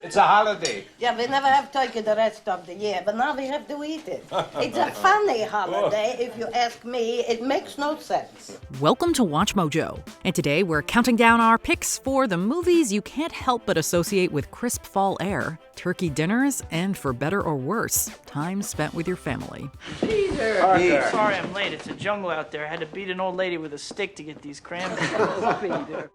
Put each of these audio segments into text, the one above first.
It's a holiday. Yeah, we never have turkey the rest of the year, but now we have to eat it. It's a funny holiday, if you ask me. It makes no sense. Welcome to Watch Mojo, and today we're counting down our picks for the movies you can't help but associate with crisp fall air, turkey dinners, and for better or worse, time spent with your family. Peter! Arthur. Sorry I'm late. It's a jungle out there. I had to beat an old lady with a stick to get these cranberries. Peter.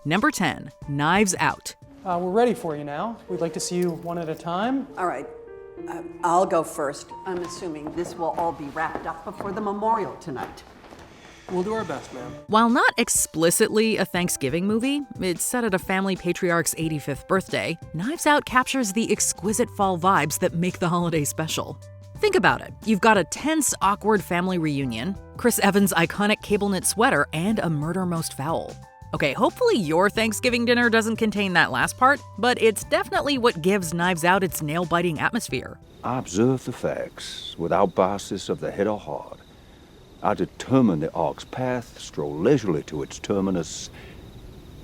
Number 10, Knives Out. We're ready for you now. We'd like to see you one at a time. All right, I'll go first. I'm assuming this will all be wrapped up before the memorial tonight. We'll do our best, ma'am. While not explicitly a Thanksgiving movie, it's set at a family patriarch's 85th birthday, Knives Out captures the exquisite fall vibes that make the holiday special. Think about it. You've got a tense, awkward family reunion, Chris Evans' iconic cable knit sweater, and a murder most foul. Okay, hopefully your Thanksgiving dinner doesn't contain that last part, but it's definitely what gives Knives Out its nail-biting atmosphere. I observe the facts without biases of the head or heart. I determine the ark's path, stroll leisurely to its terminus,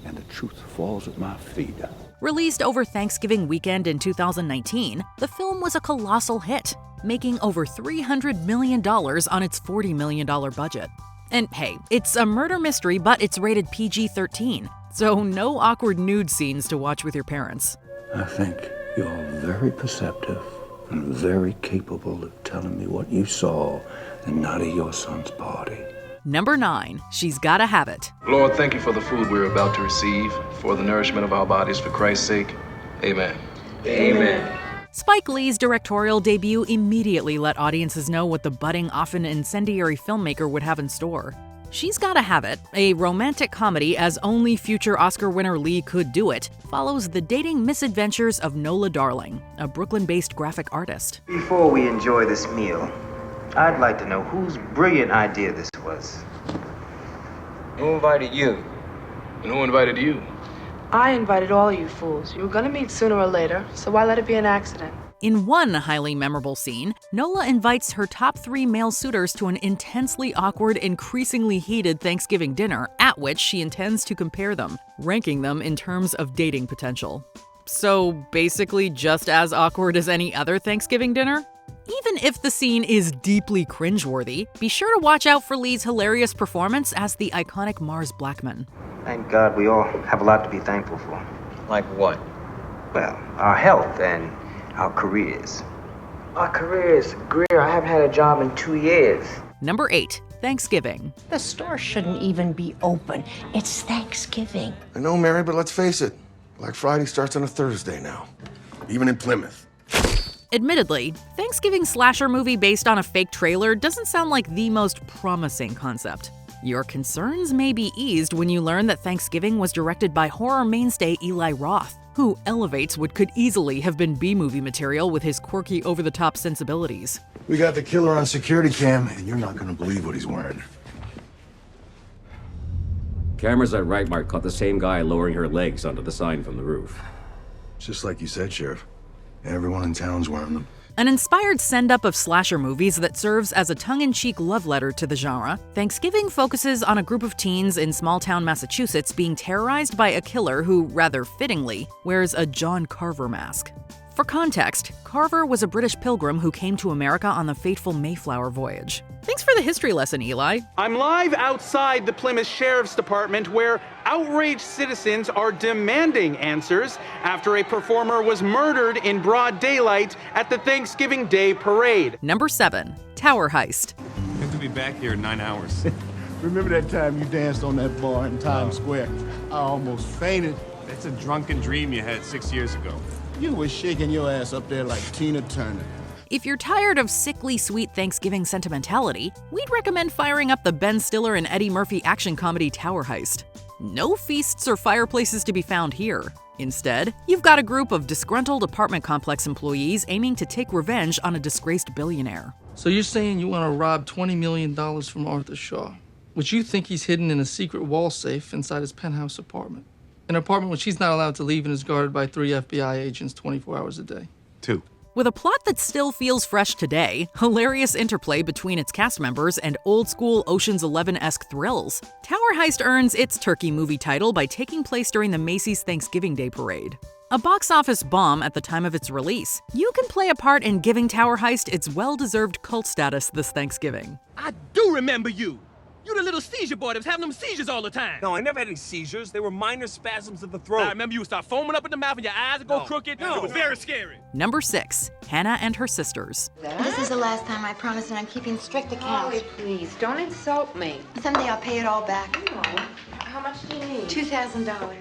and the truth falls at my feet. Released over Thanksgiving weekend in 2019, the film was a colossal hit, making over $300 million on its $40 million budget. And hey, it's a murder mystery, but it's rated PG-13, so no awkward nude scenes to watch with your parents. I think you're very perceptive and very capable of telling me what you saw the night of your son's party. Number 9, She's Gotta Have It. Lord, thank you for the food we're about to receive, for the nourishment of our bodies, for Christ's sake. Amen. Amen. Spike Lee's directorial debut immediately let audiences know what the budding, often incendiary filmmaker would have in store. She's Gotta Have It, a romantic comedy as only future Oscar winner Lee could do it, follows the dating misadventures of Nola Darling, a Brooklyn-based graphic artist. Before we enjoy this meal, I'd like to know whose brilliant idea this was. Who invited you? And who invited you? I invited all you fools. You were gonna meet sooner or later, so why let it be an accident? In one highly memorable scene, Nola invites her top 3 male suitors to an intensely awkward, increasingly heated Thanksgiving dinner, at which she intends to compare them, ranking them in terms of dating potential. So basically just as awkward as any other Thanksgiving dinner? Even if the scene is deeply cringeworthy, be sure to watch out for Lee's hilarious performance as the iconic Mars Blackman. Thank God we all have a lot to be thankful for. Like what? Well, our health and our careers. Our careers, Greer, I haven't had a job in 2 years. Number 8, Thanksgiving. The store shouldn't even be open. It's Thanksgiving. I know, Mary, but let's face it. Black Friday starts on a Thursday now, even in Plymouth. Admittedly, Thanksgiving slasher movie based on a fake trailer doesn't sound like the most promising concept. Your concerns may be eased when you learn that Thanksgiving was directed by horror mainstay Eli Roth, who elevates what could easily have been B-movie material with his quirky, over-the-top sensibilities. We got the killer on security cam, and you're not gonna believe what he's wearing. Cameras at Right Mark caught the same guy lowering her legs onto the sign from the roof. Just like you said, Sheriff. Everyone in town's wearing them. An inspired send-up of slasher movies that serves as a tongue-in-cheek love letter to the genre, Thanksgiving focuses on a group of teens in small-town Massachusetts being terrorized by a killer who, rather fittingly, wears a John Carver mask. For context, Carver was a British pilgrim who came to America on the fateful Mayflower voyage. Thanks for the history lesson, Eli. I'm live outside the Plymouth Sheriff's Department where outraged citizens are demanding answers after a performer was murdered in broad daylight at the Thanksgiving Day parade. Number 7, Tower Heist. We have to be back here in 9 hours. Remember that time you danced on that bar in Times Square? I almost fainted. That's a drunken dream you had 6 years ago. You were shaking your ass up there like Tina Turner. If you're tired of sickly sweet Thanksgiving sentimentality, we'd recommend firing up the Ben Stiller and Eddie Murphy action comedy Tower Heist. No feasts or fireplaces to be found here. Instead, you've got a group of disgruntled apartment complex employees aiming to take revenge on a disgraced billionaire. So you're saying you want to rob $20 million from Arthur Shaw, which you think he's hidden in a secret wall safe inside his penthouse apartment. An apartment which he's not allowed to leave and is guarded by 3 FBI agents 24 hours a day. 2. With a plot that still feels fresh today, hilarious interplay between its cast members, and old-school Ocean's 11-esque thrills, Tower Heist earns its turkey movie title by taking place during the Macy's Thanksgiving Day Parade. A box office bomb at the time of its release, you can play a part in giving Tower Heist its well-deserved cult status this Thanksgiving. I do remember you. You the little seizure boy that was having them seizures all the time. No, I never had any seizures. They were minor spasms of the throat. I remember you would start foaming up in the mouth and your eyes would go crooked. No. It was very scary. Number 6, Hannah and Her Sisters. This is the last time I promise, and I'm keeping strict account. Holly, please, don't insult me. Someday I'll pay it all back. How much do you need? $2,000.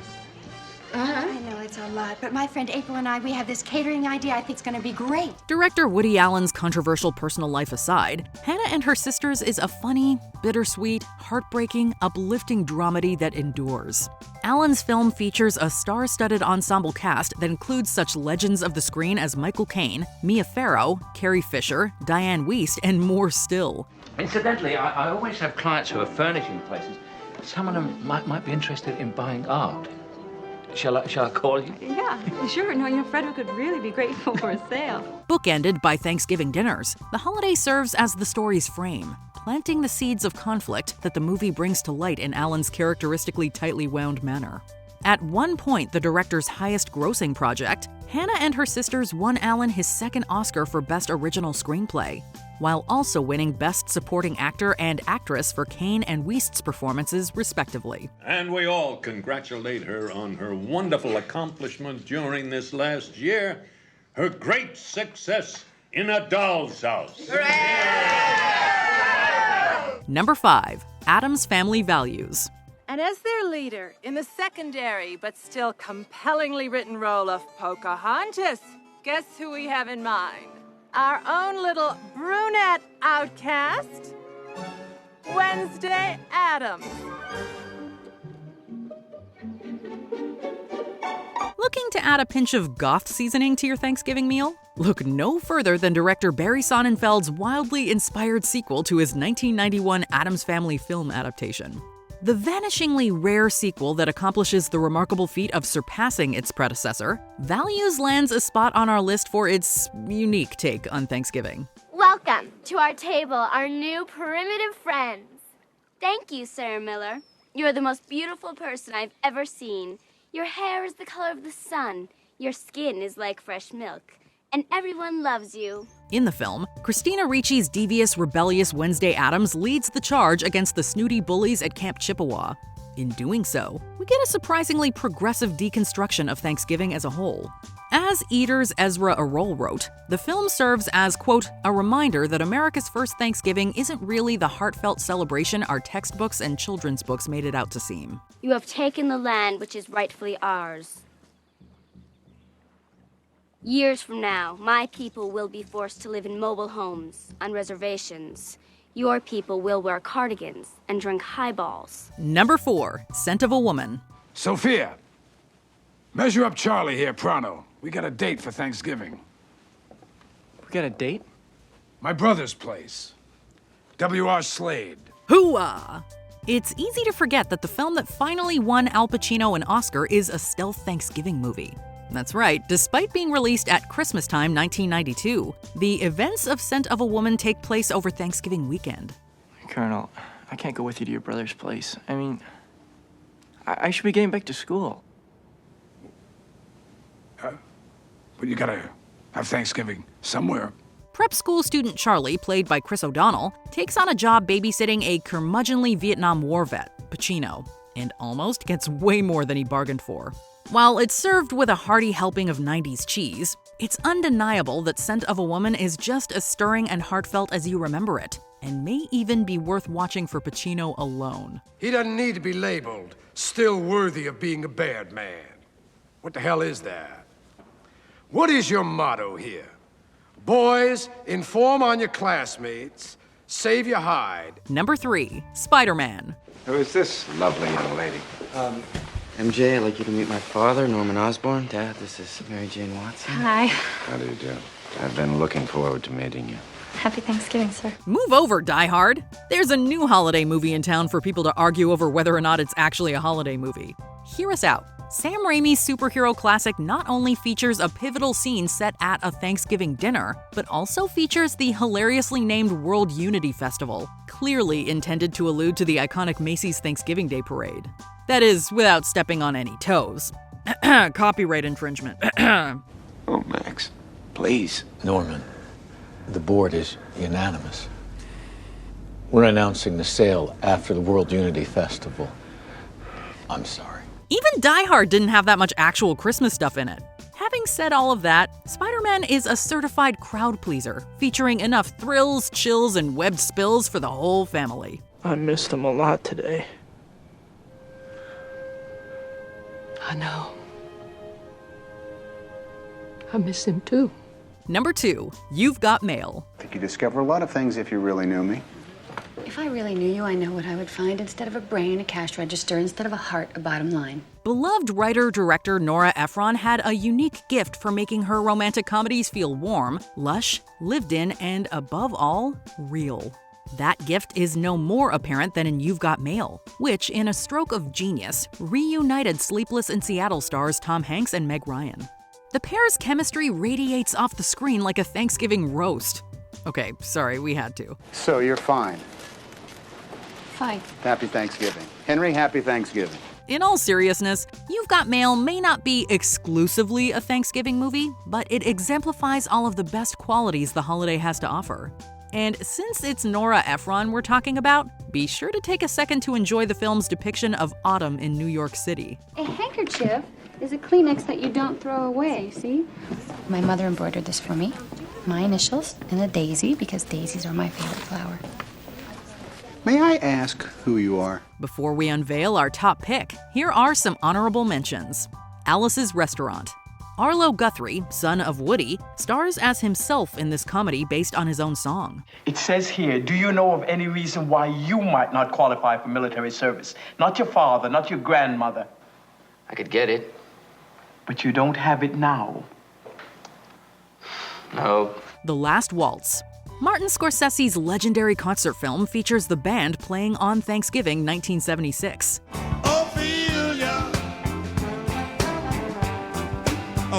I know it's a lot, but my friend April and we have this catering idea I think it's going to be great. Director Woody Allen's controversial personal life aside, Hannah and Her Sisters is a funny, bittersweet, heartbreaking, uplifting dramedy that endures. Allen's film features a star-studded ensemble cast that includes such legends of the screen as Michael Caine, Mia Farrow, Carrie Fisher, Diane Wiest, and more still. Incidentally, I always have clients who are furnishing places. Some of them might be interested in buying art. Shall I call you? Yeah, sure. No, Frederick would really be grateful for a sale. Bookended by Thanksgiving dinners, the holiday serves as the story's frame, planting the seeds of conflict that the movie brings to light in Allen's characteristically tightly wound manner. At one point, the director's highest-grossing project, Hannah and Her Sisters won Allen his second Oscar for Best Original Screenplay, while also winning Best Supporting Actor and Actress for Caine and Wiest's performances, respectively. And we all congratulate her on her wonderful accomplishment during this last year, her great success in A Doll's House. Number 5, Addams Family Values. And as their leader in the secondary but still compellingly written role of Pocahontas, guess who we have in mind? Our own little brunette outcast, Wednesday Addams. Looking to add a pinch of goth seasoning to your Thanksgiving meal? Look no further than director Barry Sonnenfeld's wildly inspired sequel to his 1991 Addams Family film adaptation. The vanishingly rare sequel that accomplishes the remarkable feat of surpassing its predecessor, Values lands a spot on our list for its unique take on Thanksgiving. Welcome to our table, our new primitive friends. Thank you, Sarah Miller. You're the most beautiful person I've ever seen. Your hair is the color of the sun. Your skin is like fresh milk. And everyone loves you. In the film, Christina Ricci's devious, rebellious Wednesday Addams leads the charge against the snooty bullies at Camp Chippewa. In doing so, we get a surprisingly progressive deconstruction of Thanksgiving as a whole. As Eater's Ezra Arol wrote, the film serves as, quote, a reminder that America's first Thanksgiving isn't really the heartfelt celebration our textbooks and children's books made it out to seem. You have taken the land which is rightfully ours. Years from now, my people will be forced to live in mobile homes, on reservations. Your people will wear cardigans and drink highballs. Number 4, Scent of a Woman. Sophia, measure up Charlie here, pronto. We got a date for Thanksgiving. We got a date? My brother's place. W.R. Slade. Hooah! It's easy to forget that the film that finally won Al Pacino an Oscar is a stealth Thanksgiving movie. That's right, despite being released at Christmas time 1992, the events of Scent of a Woman take place over Thanksgiving weekend. Colonel, I can't go with you to your brother's place. I mean, I should be getting back to school. But you gotta have Thanksgiving somewhere. Prep school student Charlie, played by Chris O'Donnell, takes on a job babysitting a curmudgeonly Vietnam War vet, Pacino, and almost gets way more than he bargained for. While it's served with a hearty helping of 90s cheese, it's undeniable that Scent of a Woman is just as stirring and heartfelt as you remember it, and may even be worth watching for Pacino alone. He doesn't need to be labeled still worthy of being a bad man. What the hell is that? What is your motto here? Boys, inform on your classmates, save your hide. Number 3, Spider-Man. Who is this lovely young lady? MJ, I'd like you to meet my father, Norman Osborn. Dad, this is Mary Jane Watson. Hi. How do you do? I've been looking forward to meeting you. Happy Thanksgiving, sir. Move over, Die Hard! There's a new holiday movie in town for people to argue over whether or not it's actually a holiday movie. Hear us out. Sam Raimi's superhero classic not only features a pivotal scene set at a Thanksgiving dinner, but also features the hilariously named World Unity Festival, clearly intended to allude to the iconic Macy's Thanksgiving Day Parade. That is, without stepping on any toes. Copyright infringement. Oh, Max, please. Norman, the board is unanimous. We're announcing the sale after the World Unity Festival. I'm sorry. Even Die Hard didn't have that much actual Christmas stuff in it. Having said all of that, Spider-Man is a certified crowd pleaser, featuring enough thrills, chills, and webbed spills for the whole family. I missed him a lot today. I know. I miss him too. Number 2, You've Got Mail. I think you discover a lot of things if you really knew me. If I really knew you, I know what I would find. Instead of a brain, a cash register. Instead of a heart, a bottom line. Beloved writer-director Nora Ephron had a unique gift for making her romantic comedies feel warm, lush, lived in, and above all, real. That gift is no more apparent than in You've Got Mail, which, in a stroke of genius, reunited Sleepless in Seattle stars Tom Hanks and Meg Ryan. The pair's chemistry radiates off the screen like a Thanksgiving roast. Okay, sorry, we had to. So you're fine. Fine. Happy Thanksgiving. Henry, happy Thanksgiving. In all seriousness, You've Got Mail may not be exclusively a Thanksgiving movie, but it exemplifies all of the best qualities the holiday has to offer. And since it's Nora Ephron we're talking about, be sure to take a second to enjoy the film's depiction of autumn in New York City. A handkerchief is a Kleenex that you don't throw away, see? My mother embroidered this for me. My initials and a daisy, because daisies are my favorite flower. May I ask who you are? Before we unveil our top pick, here are some honorable mentions. Alice's Restaurant. Arlo Guthrie, son of Woody, stars as himself in this comedy based on his own song. It says here, do you know of any reason why you might not qualify for military service? Not your father, not your grandmother. I could get it. But you don't have it now. No. The Last Waltz. Martin Scorsese's legendary concert film features the band playing on Thanksgiving 1976. Ophelia,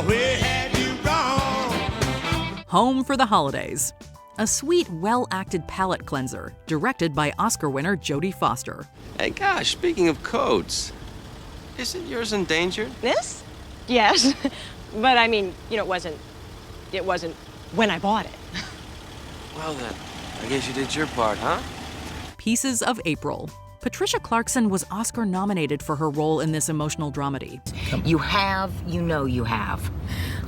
where have you gone? Home for the Holidays. A sweet, well-acted palate cleanser, directed by Oscar winner Jodie Foster. Hey, gosh, speaking of coats, isn't yours endangered? This? Yes. But I mean, it wasn't when I bought it. Well then, I guess you did your part, huh? Pieces of April. Patricia Clarkson was Oscar nominated for her role in this emotional dramedy. You have.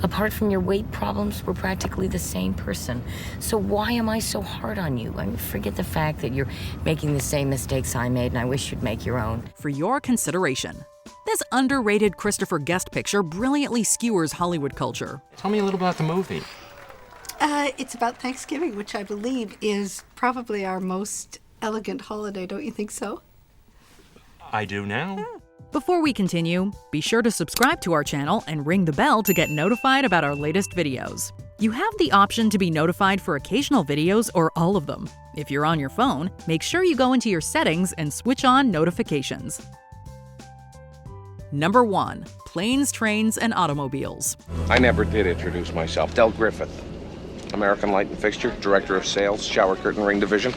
Apart from your weight problems, we're practically the same person. So why am I so hard on you? I mean, forget the fact that you're making the same mistakes I made, and I wish you'd make your own. For your consideration, this underrated Christopher Guest picture brilliantly skewers Hollywood culture. Tell me a little about the movie. It's about Thanksgiving, which I believe is probably our most elegant holiday, don't you think so? I do now. Before we continue, be sure to subscribe to our channel and ring the bell to get notified about our latest videos. You have the option to be notified for occasional videos or all of them. If you're on your phone, make sure you go into your settings and switch on notifications. Number 1. Planes, Trains, and Automobiles. I never did introduce myself. Del Griffith. American Light and Fixture, Director of Sales, Shower Curtain Ring Division.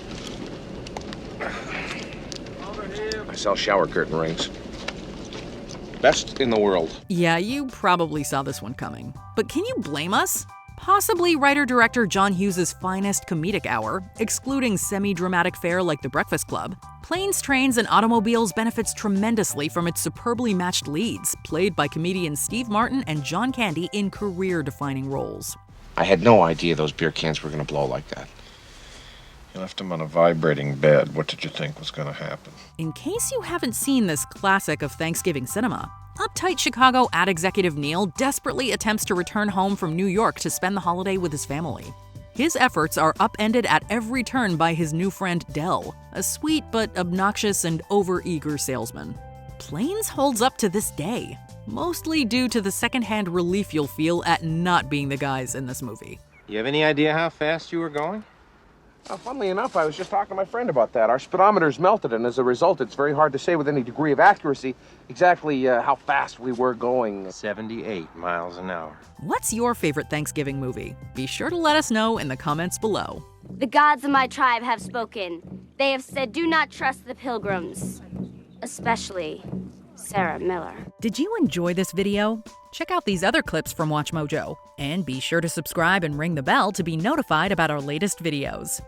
I sell shower curtain rings. Best in the world. Yeah, you probably saw this one coming. But can you blame us? Possibly writer-director John Hughes' finest comedic hour, excluding semi-dramatic fare like The Breakfast Club, Planes, Trains, and Automobiles benefits tremendously from its superbly matched leads, played by comedians Steve Martin and John Candy in career-defining roles. I had no idea those beer cans were going to blow like that. You left them on a vibrating bed. What did you think was going to happen? In case you haven't seen this classic of Thanksgiving cinema, uptight Chicago ad executive Neil desperately attempts to return home from New York to spend the holiday with his family. His efforts are upended at every turn by his new friend Del, a sweet but obnoxious and overeager salesman. Planes holds up to this day, mostly due to the secondhand relief you'll feel at not being the guys in this movie. You have any idea how fast you were going? Funnily enough, I was just talking to my friend about that. Our speedometer's melted, and as a result, it's very hard to say with any degree of accuracy exactly how fast we were going. 78 miles an hour. What's your favorite Thanksgiving movie? Be sure to let us know in the comments below. The gods of my tribe have spoken. They have said, do not trust the pilgrims, especially Sarah Miller. Did you enjoy this video? Check out these other clips from WatchMojo, and be sure to subscribe and ring the bell to be notified about our latest videos.